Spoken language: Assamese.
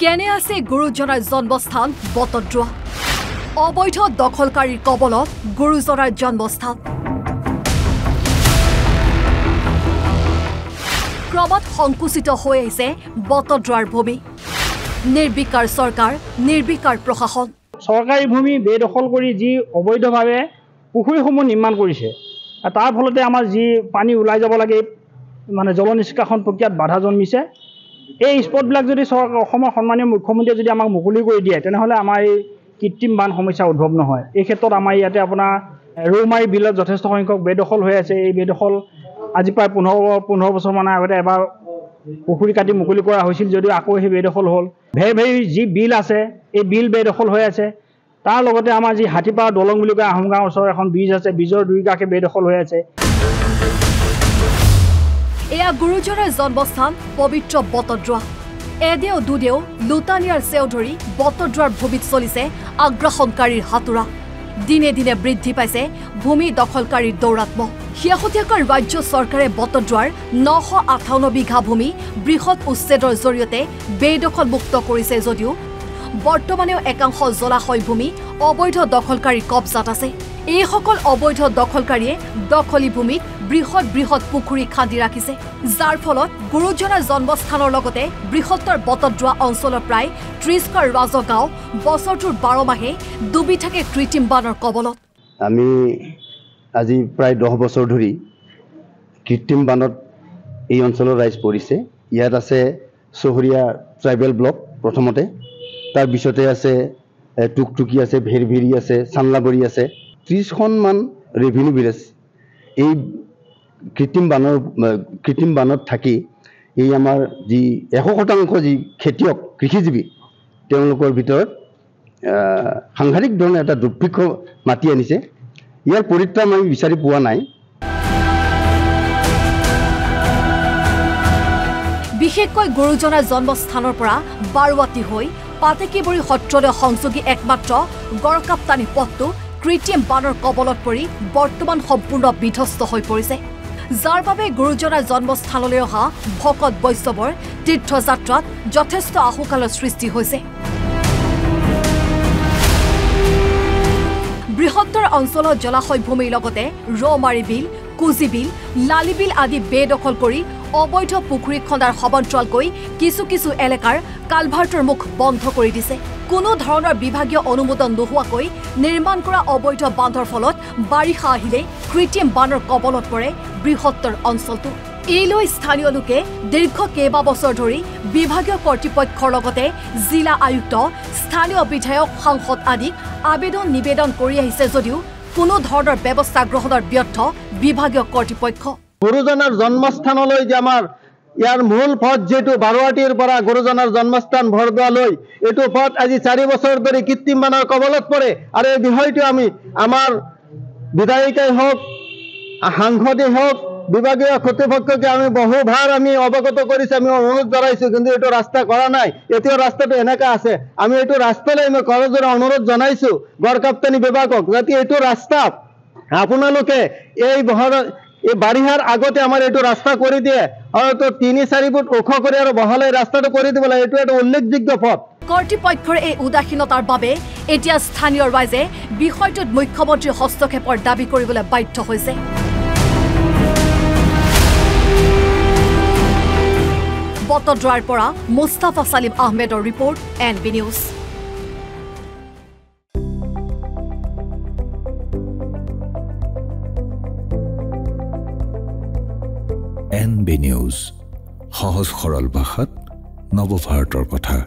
কেনে আছে গুৰুজনাৰ জন্মস্থান বটদ্ৰোৱা অবৈধ দখলকাৰীৰ কবলত গুৰুজনাৰ জন্মস্থান ক্ৰমত সংকুচিত হৈ আহিছে বটদ্ৰোৱাৰ ভূমি নিৰ্বিকাৰ চৰকাৰ নিৰ্বিকাৰ প্ৰশাসন চৰকাৰী ভূমি বেদখল কৰি যি অবৈধভাৱে পুখুৰীসমূহ নিৰ্মাণ কৰিছে তাৰ ফলতে আমাৰ যি পানী ওলাই যাব লাগে মানে জল নিষ্কাশন প্ৰক্ৰিয়াত বাধা জন্মিছে এই স্পটবিলাক যদি অসমৰ সন্মানীয় মুখ্যমন্ত্ৰীয়ে যদি আমাক মুকলি কৰি দিয়ে তেনেহ'লে আমাৰ এই কৃত্ৰিম বান সমস্যা উদ্ভৱ নহয় এই ক্ষেত্ৰত আমাৰ ইয়াতে আপোনাৰ ৰৌমাৰী বিলত যথেষ্ট সংখ্যক বেদখল হৈ আছে এই বেদখল আজি প্ৰায় 15 বছৰমান আগতে এবাৰ পুখুৰী কাটি মুকলি কৰা হৈছিল যদিও আকৌ সেই বেদখল হ'ল ভেৰি যি বিল আছে এই বিল বেদখল হৈ আছে তাৰ লগতে আমাৰ যি হাতীপাৰা দলং বুলি কয় আহোম গাঁৱৰ ওচৰত এখন ব্ৰিজ আছে ব্ৰিজৰ দুই কাষে বেদখল হৈ আছে এয়া গুৰুজনাৰ জন্মস্থান পবিত্ৰ বটদ্ৰোৱা এদেও দুদেও লুটানিয়াৰ চেও ধৰি বটদ্ৰোৱাৰ ভূমিত চলিছে আগ্ৰাসনকাৰীৰ হাতোৰা দিনে দিনে বৃদ্ধি পাইছে ভূমি দখলকাৰীৰ দৌৰাত্ম শেহতীয়াকৈ ৰাজ্য চৰকাৰে বটদ্ৰোৱাৰ 958 বিঘা ভূমি বৃহৎ উচ্ছেদৰ জৰিয়তে বেদখল মুক্ত কৰিছে যদিও বৰ্তমানেও একাংশ জলাশয় ভূমি অবৈধ দখলকাৰীৰ কব্জাত আছে এইসকল অবৈধ দখলকাৰীয়ে দখলী ভূমিত বৃহৎ পুখুৰী খান্দি ৰাখিছে যাৰ ফলত গুৰুজনাৰ জন্মস্থানৰ লগতে বৃহত্তৰ বটদ্ৰোৱা অঞ্চলৰ প্ৰায় 30খন ৰাজগাঁও বছৰটোৰ 12 মাহে ডুবি থাকে কৃত্ৰিম বানৰ কবলত আমি আজি প্ৰায় 10 বছৰ ধৰি কৃত্ৰিম বানত এই অঞ্চলৰ ৰাইজ পৰিছে ইয়াত আছে চহৰীয়া ট্ৰাইবেল ব্লক প্ৰথমতে তাৰ পিছতে আছে টুকটুকি আছে ভেৰভেৰি আছে চানলাবৰী আছে 30খন মান ৰেভিনিউ ভিলেজ এই কৃত্ৰিম বানত থাকি এই আমাৰ যি 100% যি খেতিয়ক কৃষিজীৱী তেওঁলোকৰ ভিতৰত সাংঘাতিক ধৰণে এটা দুৰ্ভিক্ষ মাতি আনিছে ইয়াৰ পৰিত্ৰাণ আমি বিচাৰি পোৱা নাই বিশেষকৈ গুৰুজনাৰ জন্মস্থানৰ পৰা বাৰুৱাতি হৈ পাতেকিবৰী সত্ৰলৈ সংযোগী একমাত্ৰ গড়কাপ্তানী পথটো কৃত্ৰিম বানৰ কবলত পৰি বৰ্তমান সম্পূৰ্ণ বিধ্বস্ত হৈ পৰিছে যাৰ বাবে গুৰুজনাৰ জন্মস্থানলৈ অহা ভকত বৈষ্ণৱৰ তীৰ্থযাত্ৰাত যথেষ্ট আহুকালৰ সৃষ্টি হৈছে বৃহত্তৰ অঞ্চলত জলাশয় ভূমিৰ লগতে ৰৌমাৰী বিল কুজি বিল লালি বিল আদি বেদখল কৰি অবৈধ পুখুৰী খন্দাৰ সমান্তৰালকৈ কিছু এলেকাৰ কালভাৰ্টৰ মুখ বন্ধ কৰি দিছে কোনো ধৰণৰ বিভাগীয় অনুমোদন নোহোৱাকৈ নিৰ্মাণ কৰা অবৈধ বান্ধৰ ফলত বাৰিষা আহিলে কৃত্ৰিম বানৰ কবলত পৰে বৃহত্তৰ অঞ্চলটো এইলৈ স্থানীয় লোকে দীৰ্ঘ কেইবা বছৰ ধৰি বিভাগীয় কৰ্তৃপক্ষৰ লগতে জিলা আয়ুক্ত স্থানীয় বিধায়ক সাংসদ আদিক আবেদন নিবেদন কৰি আহিছে যদিও কোনো ধৰণৰ ব্যৱস্থা গ্ৰহণৰ ব্যৰ্থ বিভাগীয় কৰ্তৃপক্ষ গুৰুজনাৰ জন্মস্থানলৈ যে আমাৰ ইয়াৰ মূল পথ যেটো বাৰুৱাটিৰ পৰা গুৰুজনাৰ জন্মস্থান ভৰদুৱালৈ এটো পথ আজি 4 বছৰ ধৰি কৃত্ৰিম বানৰ কবলত পৰে আৰু এই বিষয়টো আমি আমাৰ বিধায়িকাই হোক সাংসদে হোক বিভাগীয় কৰ্তৃপক্ষকে আমি বহুবাৰ আমি অৱগত কৰিছো আমি অনুৰোধ জনাইছো কিন্তু এটো ৰাস্তা কৰা নাই এতিয়াও ৰাস্তাটো এনেকা আছে আমি এটো ৰাস্তালৈ আমি কৰজোৰা অনুৰোধ জনাইছো গড়কাপ্তানী বিভাগক যাতে এটো ৰাস্তা আপোনালোকে এই বাৰিষাৰ আগতে আমাৰ এটো ৰাস্তা কৰি দিয়ে আৰু তো 3-4 ফুট ওখ কৰি আৰু বহলাই ৰাস্তাটো কৰি দিব লাগে এটো এটা উল্লেখযোগ্য পথ কৰ্তৃপক্ষৰ এই উদাসীনতাৰ বাবে এতিয়া স্থানীয় ৰাইজে বিষয়টোত মুখ্যমন্ত্ৰীৰ হস্তক্ষেপৰ দাবী কৰিবলৈ বাধ্য হৈছে বটদ্ৰোৱাৰ পৰা মুস্তাফা সালিম আহমেদৰ report NB news NB news সহজ সৰল ভাষাত নৱভাৰতৰ কথা